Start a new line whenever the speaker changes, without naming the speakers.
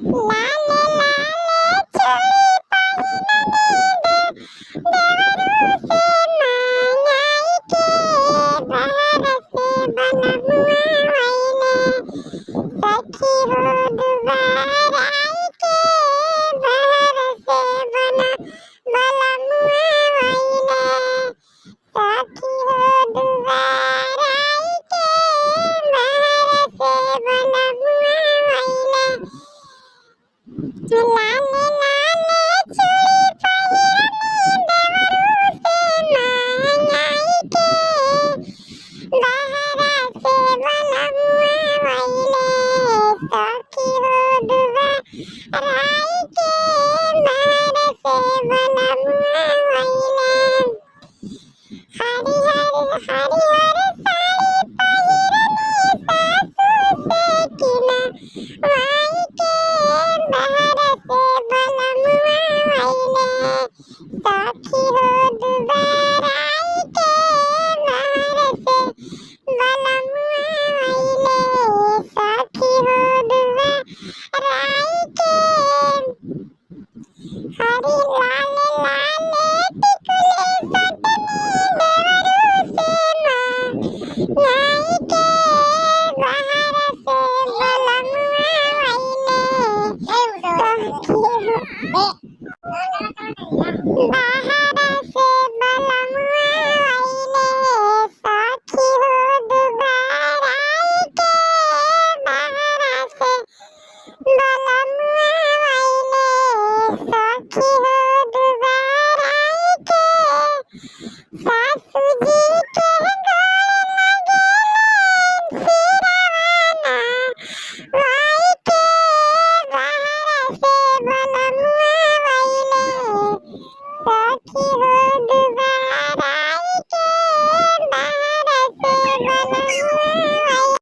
लाले लाले चोली पहिरने देवरू से मांगाई के बहर से बनमुआ आइले सखी हो दुबार आई के बहर से बनमुआ आइले सखी हो दुबार आई के बहर से बनमुआ आइले लाले लाले चोली पहिरने देवरू से मांगाई के बहरा से बनमुआ आइले सखी हो दुबार आई के बहर से बनमुआ आइले हरिहर हरिहर साड़ी पहिरने सासू से किनवाई के बहर से बनमुआ आइले सखी हो दुबार आई के बहर से बनमुआ आइले सखी हो दुबार आई के हरी लाले लाले टिकुले सटनी देवरू से मांगाई के बहर से बनमुआ आइले सखी हो बहर से बनमुआ आइले सखी हो दुबार आई के बहर से बनमुआ आइले सखी हो